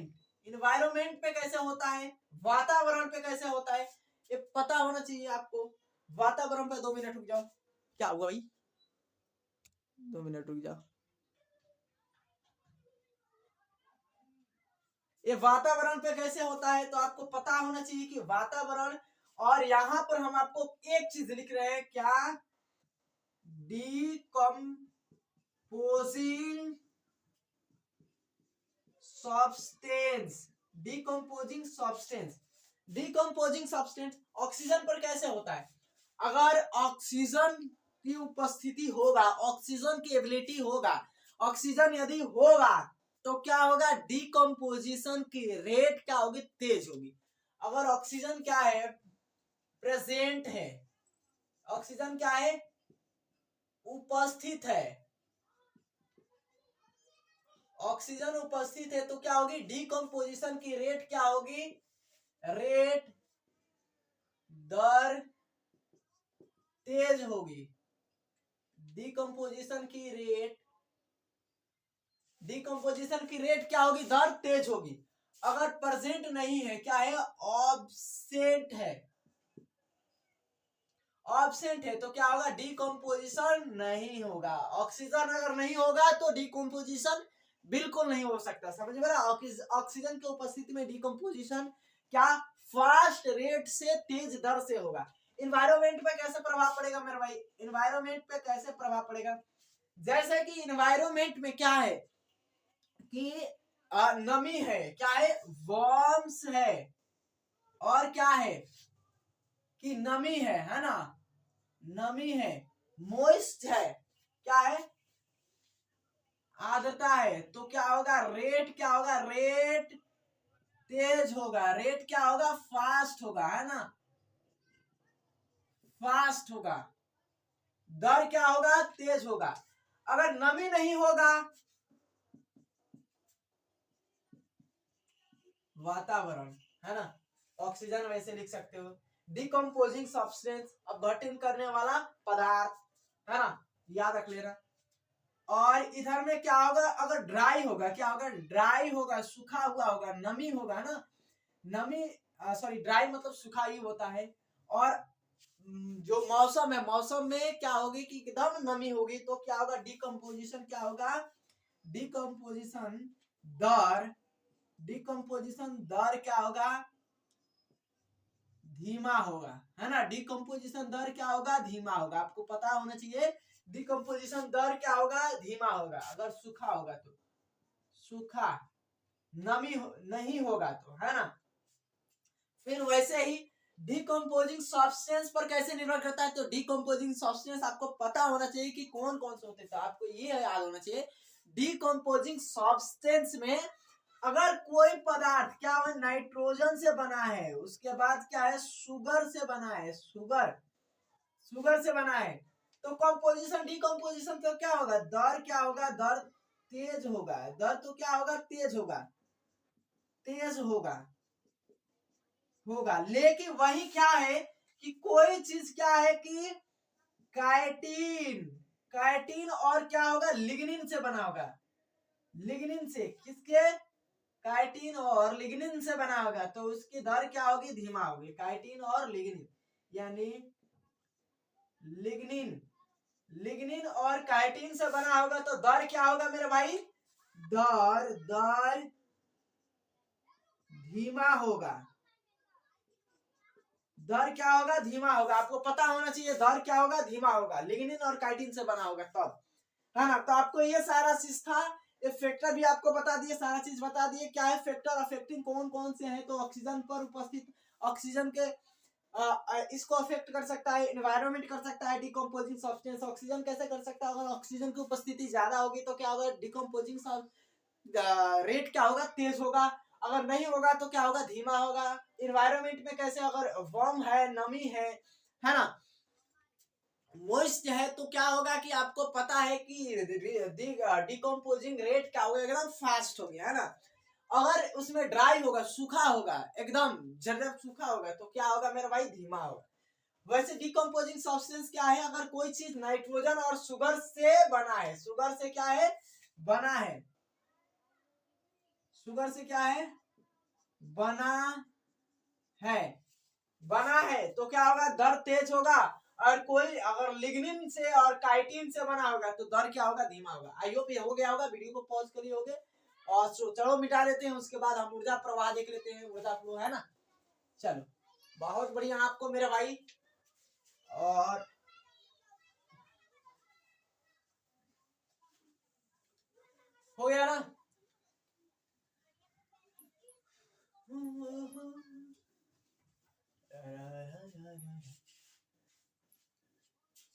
पे कैसे होता है, वातावरण पे कैसे होता है, ये पता होना चाहिए आपको। वातावरण पे 2 मिनट रुक जाओ, क्या हुआ भाई, 2 मिनट रुक जाओ। ये वातावरण पे कैसे होता है, तो आपको पता होना चाहिए कि वातावरण, और यहां पर हम आपको एक चीज लिख रहे हैं, क्या, डिकम्पोजिंग सब्सटेंस ऑक्सीजन पर कैसे होता है। अगर ऑक्सीजन की उपस्थिति होगा, ऑक्सीजन की एबिलिटी होगा, ऑक्सीजन यदि होगा तो क्या होगा, डिकम्पोजिशन की रेट क्या होगी, तेज होगी। अगर ऑक्सीजन क्या है, प्रेजेंट है, ऑक्सीजन क्या है, उपस्थित है, ऑक्सीजन उपस्थित है, तो क्या होगी, डिकम्पोजिशन की रेट क्या होगी, रेट दर तेज होगी। डिकम्पोजिशन की रेट क्या होगी, दर तेज होगी। अगर प्रेजेंट नहीं है, क्या है, ऑब्सेंट है, ऑब्सेंट है तो क्या होगा, डिकम्पोजिशन नहीं होगा। ऑक्सीजन अगर नहीं होगा तो डिकम्पोजिशन बिल्कुल नहीं हो सकता, समझ में? ऑक्सीजन की उपस्थिति में डिकम्पोजिशन क्या, फास्ट रेट से, तेज दर से होगा। इन्वायरमेंट पे कैसे प्रभाव पड़ेगा मेरे भाई, इन्वायरमेंट पे कैसे प्रभाव पड़ेगा? जैसे कि इन्वायरमेंट में क्या है कि नमी है, क्या है, वार्म्स है, और क्या है कि नमी है ना, नमी है, मोइस्ट है, क्या है, आर्द्रता है। तो क्या होगा, रेट क्या होगा, रेट तेज होगा, रेट क्या होगा, फास्ट होगा, है ना, फास्ट होगा। दर क्या होगा, तेज होगा। अगर नमी नहीं होगा, वातावरण, है ना, ऑक्सीजन वैसे लिख सकते हो, डिकम्पोजिंग सब्सटेंस, अपघटन करने वाला पदार्थ, है ना, याद रख लेना। और इधर में क्या होगा, अगर ड्राई होगा, क्या होगा, ड्राई होगा, सूखा हुआ होगा, नमी होगा ना, नमी, सॉरी, ड्राई मतलब सूखा ही होता है। और जो मौसम है, मौसम में क्या होगी कि एकदम नमी होगी, तो क्या होगा, डिकम्पोजिशन क्या होगा, डिकम्पोजिशन दर, डिकम्पोजिशन दर क्या होगा, धीमा होगा, है ना, डिकम्पोजिशन दर क्या होगा, धीमा होगा। आपको पता होना चाहिए डिकम्पोजिशन दर क्या होगा, धीमा होगा। अगर सूखा होगा तो, सूखा, नमी नहीं होगा तो, है ना। फिर वैसे ही डिकम्पोजिंग सब्सटेंस पर कैसे निर्भर करता है, तो डिकम्पोजिंग सब्सटेंस आपको पता होना चाहिए कि कौन कौन से होते हैं। तो आपको ये याद होना चाहिए, डिकम्पोजिंग सब्सटेंस में अगर कोई पदार्थ क्या है, नाइट्रोजन से बना है, उसके बाद क्या है, शुगर से बना है, शुगर से बना है, तो कंपोजिशन, डिकम्पोजिशन तो क्या होगा, दर क्या होगा, दर तेज होगा, दर तो क्या होगा, तेज होगा, तेज होगा। लेकिन वही क्या है कि कोई चीज क्या है कि काइटिन, काइटिन और क्या होगा, लिग्निन से बना होगा, लिग्निन से, किसके, काइटिन और लिग्निन से बना होगा, तो उसकी दर क्या होगी, धीमा होगी। काइटिन और लिग्निन, यानी लिग्निन, लिग्निन और काइटिन से बना होगा, तो दर क्या होगा मेरे भाई, दर धीमा होगा, दर क्या होगा, धीमा होगा। आपको पता होना चाहिए दर क्या होगा, धीमा होगा, लिग्निन और काइटिन से बना होगा तब, है ना। तो आपको ये सारा चीज था, ये फैक्टर भी आपको बता दिए, सारा चीज बता दिए क्या है फैक्टर अफेक्टिंग कौन कौन से हैं। तो ऑक्सीजन पर उपस्थित, ऑक्सीजन के इसको अफेक्ट कर सकता है, एनवायरनमेंट कर सकता है, डिकम्पोजिंग सब्सटेंस ऑक्सीजन कैसे कर सकता है, अगर ऑक्सीजन की उपस्थिति ज्यादा होगी तो क्या होगा, डिकम्पोजिंग रेट क्या होगा, तेज होगा, अगर नहीं होगा तो क्या होगा, धीमा होगा। इन्वायरमेंट में कैसे, अगर वार्म है, नमी है ना, मॉइस्ट है, तो क्या होगा कि आपको पता है कि डिकम्पोजिंग रेट क्या होगा, एकदम फास्ट हो गया, है ना। अगर उसमें ड्राई होगा, सूखा होगा, एकदम जब सूखा होगा, तो क्या होगा मेरा भाई, धीमा होगा। वैसे डिकम्पोजिंग सब्सटेंस क्या है, अगर कोई चीज नाइट्रोजन और शुगर से बना है, शुगर से क्या है, बना है, शुगर से क्या है, बना है, बना है, तो क्या होगा, दर तेज होगा। और कोई अगर लिग्निन से और काइटिन से बना होगा तो दर क्या होगा, धीमा होगा। आई होप ये हो गया होगा, वीडियो को पॉज करिए होगे और चलो मिटा लेते हैं, उसके बाद हम ऊर्जा प्रवाह देख लेते हैं, ऊर्जा फ्लो, है ना। चलो, बहुत बढ़िया आपको मेरे भाई। और हो गया ना,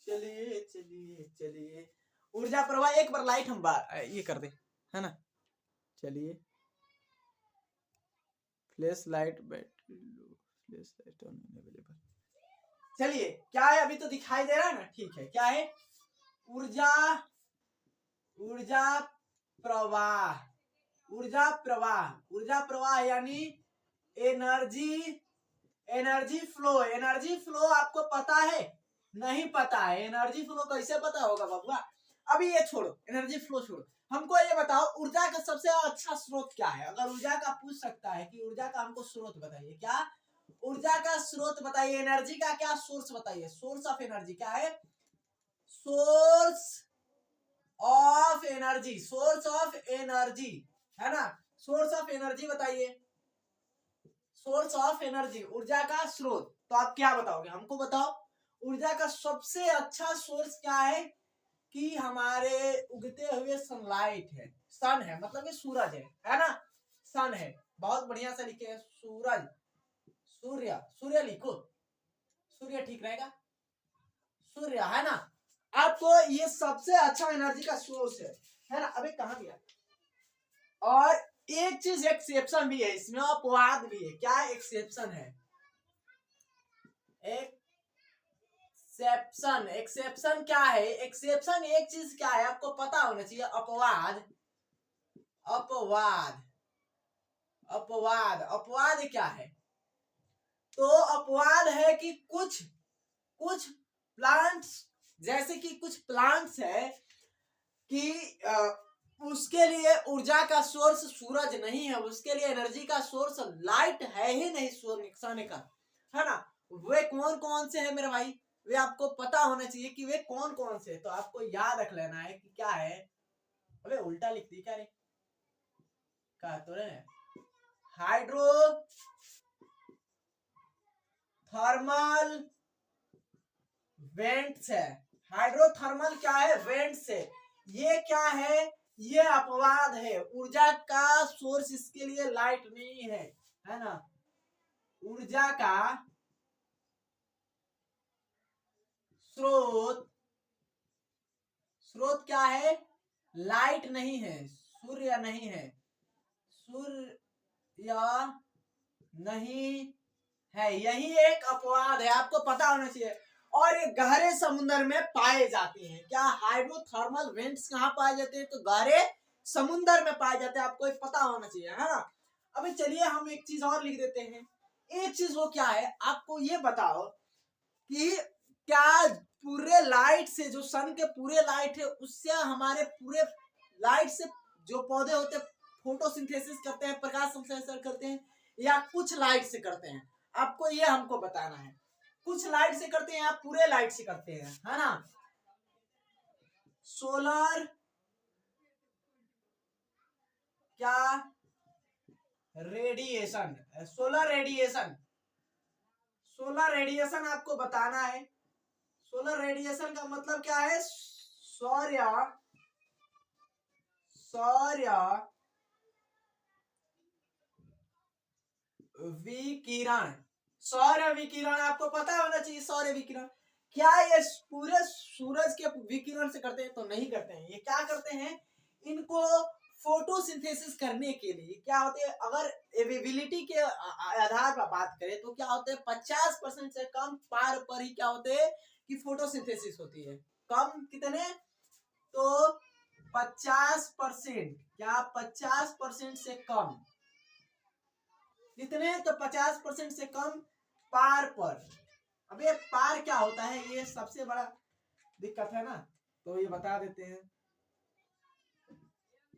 चलिए चलिए चलिए, ऊर्जा प्रवाह, एक बार लाइट हम ये कर दे, है ना। चलिए, flash light battery low, flash light on available. चलिए, क्या है, अभी तो दिखाई दे रहा है ना, ठीक है, क्या है, ऊर्जा, ऊर्जा प्रवाह, ऊर्जा प्रवाह, ऊर्जा प्रवाह यानी energy, energy flow, energy flow आपको पता है, नहीं पता है, एनर्जी फ्लो कैसे पता होगा बाबुआ। अभी ये छोड़ो, एनर्जी फ्लो छोड़ो, हमको ये बताओ ऊर्जा का सबसे अच्छा स्रोत क्या है। अगर ऊर्जा का पूछ सकता है कि ऊर्जा का हमको स्रोत बताइए, क्या ऊर्जा का स्रोत बताइए, एनर्जी का क्या सोर्स बताइए, सोर्स ऑफ एनर्जी क्या है, source of energy, source of energy है ना, सोर्स ऑफ एनर्जी बताइए, सोर्स ऑफ एनर्जी, ऊर्जा का स्रोत। तो आप क्या बताओगे, हमको बताओ ऊर्जा का सबसे अच्छा सोर्स क्या है, कि हमारे उगते हुए सनलाइट है, सन है, मतलब ये सूरज है ना, सन है, बहुत बढ़िया से लिखे हैं, सूरज, सूर्य, सूर्य लिखो, सूर्य ठीक रहेगा, सूर्य है ना, आपको ये सबसे अच्छा एनर्जी का सोर्स है ना। अबे कहाँ गया, और एक चीज एक्सेप्शन भी है इसमें, अपवाद भी है, क्या एक्सेप्शन है, एक्सेप्शन, एक्सेप्शन क्या है, एक्सेप्शन एक चीज क्या है आपको पता होना चाहिए, अपवाद, अपवाद, अपवाद, अपवाद क्या है, तो अपवाद है कि कुछ कुछ प्लांट्स, जैसे कि कुछ प्लांट्स है कि उसके लिए ऊर्जा का सोर्स सूरज नहीं है, उसके लिए एनर्जी का सोर्स लाइट है ही नहीं सोने का, है ना, वे कौन कौन से है मेरे भाई, वे आपको पता होना चाहिए कि वे कौन कौन से, तो आपको याद रख लेना है कि क्या है, अबे उल्टा लिख दी क्या रे, कहा तो रहे, हाइड्रो थर्मल वेंट्स है, हाइड्रोथर्मल क्या है, वेंट्स है, ये क्या है, ये अपवाद है, ऊर्जा का सोर्स इसके लिए लाइट नहीं है ना, ऊर्जा का स्रोत, स्रोत क्या है, लाइट नहीं है, सूर्य नहीं है, सूर्य नहीं है, यही एक अपवाद है, आपको पता होना चाहिए, और ये गहरे समुद्र में पाए जाते हैं, क्या हाइड्रोथर्मल वेंट्स कहाँ पाए जाते हैं, तो गहरे समुद्र में पाए जाते हैं, आपको एक पता होना चाहिए, है ना। अभी चलिए हम एक चीज और लिख देते हैं, एक चीज वो क्या है, आपको ये बताओ कि क्या पूरे लाइट से, जो सन के पूरे लाइट है उससे हमारे पूरे लाइट से जो पौधे होते हैं फोटोसिंथेसिस करते हैं, प्रकाश संश्लेषण करते हैं, या कुछ लाइट से करते हैं, आपको ये हमको बताना है, कुछ लाइट से करते हैं या पूरे लाइट से करते हैं, है ना, सोलर क्या radiation, solar radiation, solar radiation आपको बताना है, सोलर रेडिएशन का मतलब क्या है, सौर्य, सौर्य विकिरण, सौर विकिरण आपको पता होना चाहिए, सौर विकिरण क्या ये पूरे सूरज के विकिरण से करते हैं, तो नहीं करते हैं, ये क्या करते हैं, इनको फोटोसिंथेसिस करने के लिए क्या होते हैं, अगर एविलिटी के आधार पर बात करें तो क्या होते हैं, 50% से कम पार पर ही क्या होते हैं कि फोटोसिंथेसिस होती है, कम कितने, तो 50%, क्या 50% से कम, कितने, तो 50% से कम पार पर, अब ये पार क्या होता है, ये सबसे बड़ा दिक्कत है ना, तो ये बता देते हैं,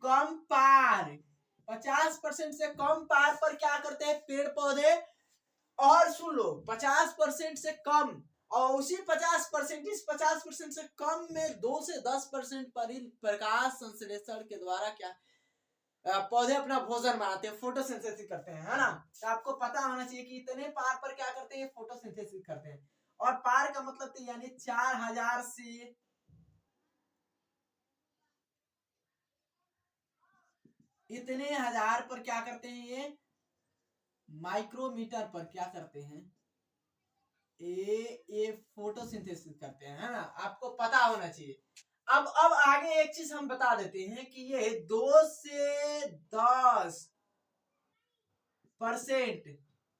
कम पार, 50% से कम पार पर क्या करते हैं पेड़ पौधे, और सुन लो 50% से कम, और उसी 50%, इस 50% से कम में 2 से 10% पर ही प्रकाश संश्लेषण के द्वारा क्या पौधे अपना भोजन बनाते हैं, फोटोसिंथेसिस करते हैं, है ना, तो आपको पता होना चाहिए कि इतने पार पर क्या करते हैं, फोटोसिंथेसिस करते हैं, और पार का मतलब तो यानी 4000 से इतने हजार पर क्या करते हैं, ये माइक्रोमीटर पर क्या करते हैं, ये फोटोसिंथेसिस करते हैं, है ना, आपको पता होना चाहिए। अब आगे एक चीज हम बता देते हैं कि ये 2 से 10%,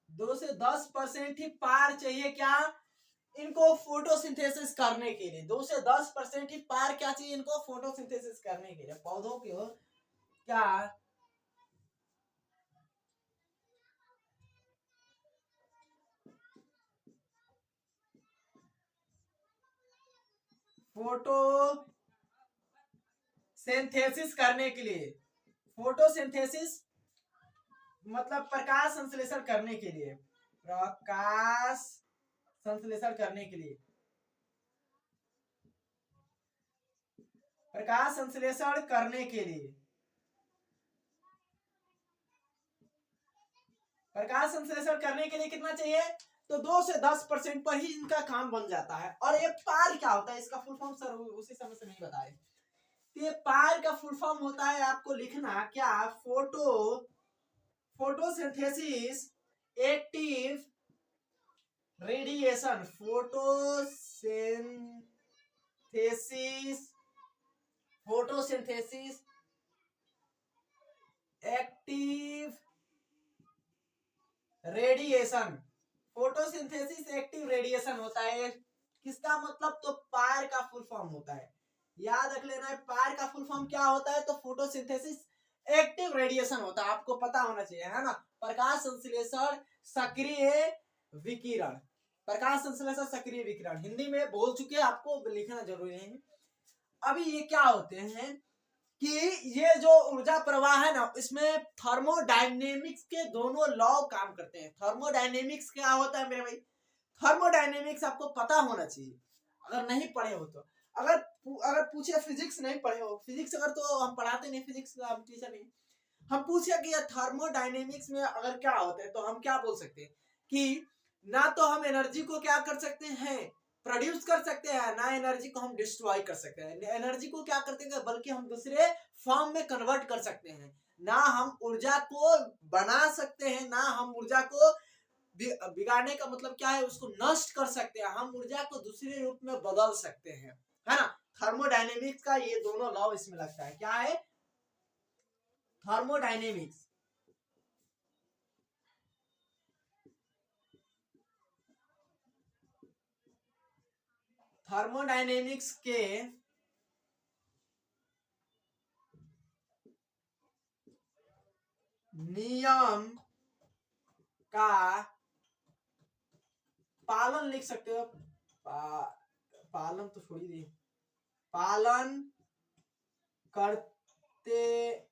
2 से 10% ही पार चाहिए, क्या इनको फोटोसिंथेसिस करने के लिए, 2 से 10% ही पार क्या चाहिए इनको फोटोसिंथेसिस करने के लिए, पौधों की क्या फोटो सिंथेसिस करने के लिए, फोटोसिंथेसिस मतलब प्रकाश संश्लेषण करने के लिए, प्रकाश संश्लेषण करने के लिए, प्रकाश संश्लेषण करने के लिए, प्रकाश संश्लेषण करने के लिए कितना चाहिए? तो 2 से 10% पर ही इनका काम बन जाता है। और ये पार क्या होता है, इसका फुल फॉर्म सर उसी समय से नहीं बताए। तो ये पार का फुल फॉर्म होता है, आपको लिखना क्या, photosynthesis active radiation, photosynthesis active radiation, photosynthesis active radiation होता है। किसका मतलब, तो पार का फुल फॉर्म होता है, याद रख लेना है। पार का फुल फॉर्म क्या होता है, तो फोटोसिंथेसिस एक्टिव रेडिएशन होता है, आपको पता होना चाहिए, है ना। प्रकाश संश्लेषण सक्रिय विकिरण, प्रकाश संश्लेषण सक्रिय विकिरण हिंदी में बोल चुके हैं, आपको लिखना जरूरी है। अभी ये क्या होते हैं कि ये जो ऊर्जा प्रवाह है ना, इसमें थर्मोडायनेमिक्स के दोनों लॉ काम करते हैं। थर्मोडायनेमिक्स क्या होता है मेरे भाई, थर्मोडायनेमिक्स आपको पता होना चाहिए, अगर नहीं पढ़े हो तो। अगर पूछे, फिजिक्स नहीं पढ़े हो, फिजिक्स अगर तो हम पढ़ाते नहीं, फिजिक्स का हम टीचर नहीं, हम पूछे कि थर्मोडायनेमिक्स में अगर क्या होता है, तो हम क्या बोल सकते हैं कि ना तो हम एनर्जी को क्या कर सकते हैं, प्रोड्यूस कर सकते हैं, ना एनर्जी को हम डिस्ट्रॉय कर सकते हैं। एनर्जी को क्या करते हैं, बल्कि हम दूसरे फॉर्म में कन्वर्ट कर सकते हैं। ना हम ऊर्जा को बना सकते हैं, ना हम ऊर्जा को बिगाड़ने का मतलब क्या है, उसको नष्ट कर सकते हैं, हम ऊर्जा को दूसरे रूप में बदल सकते हैं, है ना। थर्मोडायनेमिक्स का ये दोनों लॉ इसमें लगता है। क्या है, थर्मोडायनेमिक्स, थर्मोडायनेमिक्स के नियम का पालन लिख सकते हो, पालन तो छोड़ ही दे, पालन करते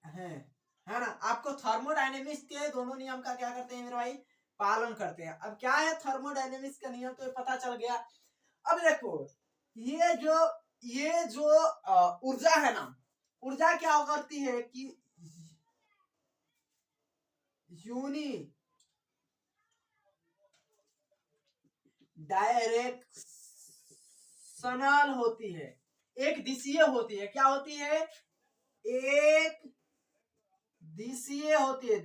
हैं, है ना। आपको थर्मोडायनेमिक्स के दोनों नियम का क्या करते हैं मेरे भाई, पालन करते हैं। अब क्या है थर्मोडायनेमिक्स का नियम, तो पता चल गया। अब देखो, ये जो ऊर्जा है ना, ऊर्जा क्या करती है कि डायरेक्शनल होती है, एक दिशीय होती है। क्या होती है, एक दिशीय होती है, एक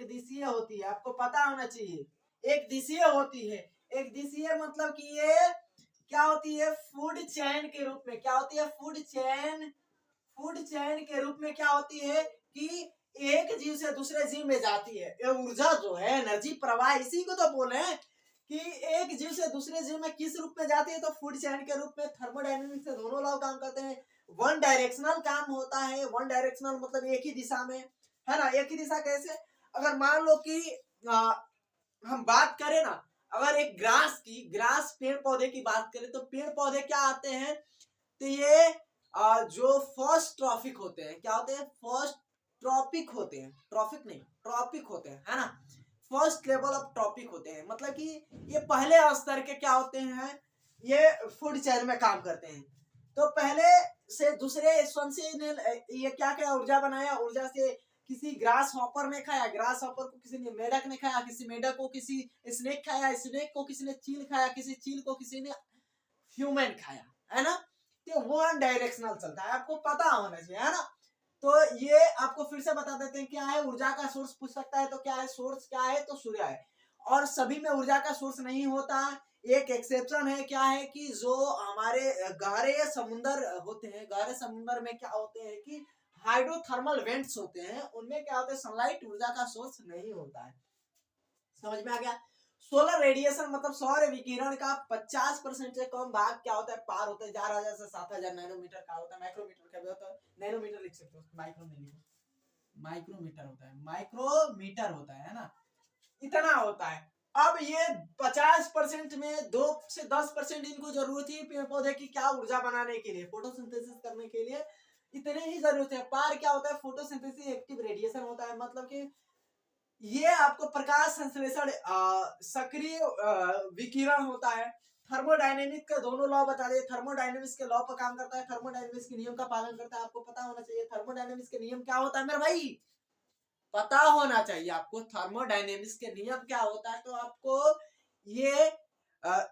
दिशीय होती है, आपको पता होना चाहिए, एक दिशीय होती है। एक दिशीय मतलब कि ये क्या होती है, फूड चेन के रूप में, क्या होती है, फूड चेन के रूप में क्या होती है कि एक जीव से दूसरे जीव में जाती है। ये ऊर्जा जो है, एनर्जी प्रवाह, इसी को तो बोले हैं कि एक जीव से दूसरे जीव में किस रूप में जाती है, तो फूड चेन के रूप में। थर्मोडायनेमिक्स से दोनों लॉ काम करते हैं। वन डायरेक्शनल काम होता है, वन डायरेक्शनल मतलब एक ही दिशा में, है ना। एक ही दिशा कैसे, अगर मान लो कि हम बात करें ना, अगर एक ग्रास पेड़ पौधे की बात करें, तो पेड़ पौधे क्या आते हैं, तो ये जो फर्स्ट ट्रॉफिक होते हैं, क्या होते हैं, फर्स्ट ट्रॉपिक होते हैं, ट्रॉफिक नहीं, ट्रॉपिक होते हैं, है ना। फर्स्ट लेवल ऑफ ट्रॉपिक होते हैं, मतलब कि ये पहले स्तर के क्या होते हैं, ये फूड चेन में काम करते हैं। तो पहले से दूसरे से ये क्या क्या ऊर्जा बनाया, ऊर्जा से किसी ग्रास हॉपर ने खाया, ग्रास हॉपर को किसी ने मेढक ने खाया, किसी मेढक को किसी स्नेक खाया, स्नेक को किसी ने चील खाया, किसी चील को किसी ने ह्यूमन खाया, है ना। तो वन डायरेक्शनल चलता है, आपको पता होना चाहिए, है ना। तो ये आपको फिर से बता देते हैं क्या है, ऊर्जा का सोर्स पूछ सकता है, तो क्या है सोर्स, क्या है, तो सूर्य है। और सभी में ऊर्जा का सोर्स नहीं होता, एक एक्सेप्शन है, क्या है कि जो हमारे गहरे समुद्र होते हैं, गहरे समुद्र में क्या होते हैं कि हाइड्रोथर्मल वेंट्स होते हैं, उनमें क्या होता है, सनलाइट ऊर्जा का सोर्स नहीं होता है। समझ में आ गया। सोलर रेडिएशन मतलब सौर विकिरण का 50% से कम भाग क्या होता है, पार होता है 4000 से 7000 नैनोमीटर का होता है। माइक्रोमीटर का भी होता है, नैनोमीटर लिख सकते हो, माइक्रो नहीं लिखो, माइक्रोमीटर होता है, माइक्रोमीटर होता है ना, इतना होता है। अब ये 50% में 2 से 10% इनको जरूरत है पेड़ पौधे की क्या, ऊर्जा बनाने के लिए, फोटोसिंथेसिस करने के लिए, इतने ही जरूरत है। पार क्या होता है, फोटोसिंथेसिस एक्टिव रेडिएशन होता है, मतलब कि ये आपको प्रकाश संश्लेषण सक्रिय विकिरण होता है। थर्मोडायनेमिक के दोनों लॉ बता दे, थर्मोडायनेमिक्स के लॉ पर काम करता है, थर्मोडायनेमिक्स के नियम का पालन करता है। आपको पता होना चाहिए थर्मोडायनेमिक्स के नियम क्या होता है मेरे भाई, पता होना चाहिए आपको थर्मोडायनेमिक्स के नियम क्या होता है। तो आपको ये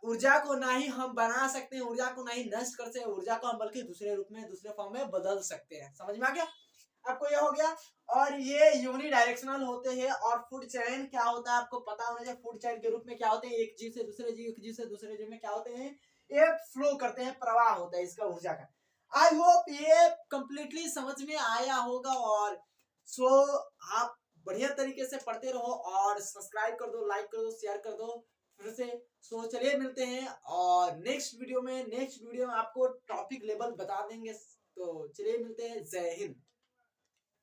ऊर्जा को ना ही हम बना सकते हैं, ऊर्जा को ना ही नष्ट कर सकते हैं, ऊर्जा को हम बल्कि दूसरे रूप में, दूसरे फॉर्म में बदल सकते हैं। समझ में आ गया आपको, ये हो गया। और ये यूनि डायरेक्शनल होते हैं। और फूड चैन क्या होता है आपको पता होना चाहिए। फूड चैन के रूप में क्या होते हैं, एक जीव से दूसरे जीव, एक जीव से दूसरे जीव में क्या होते हैं, ये फ्लो करते हैं, प्रवाह होता है इसका ऊर्जा का। आई होप ये कंप्लीटली समझ में आया होगा। और सो आप बढ़िया तरीके से पढ़ते रहो और सब्सक्राइब कर दो, लाइक कर दो, शेयर कर दो फिर से। सो चलिए मिलते हैं और नेक्स्ट वीडियो में आपको टॉपिक लेवल बता देंगे। तो चलिए मिलते हैं, जय हिंद।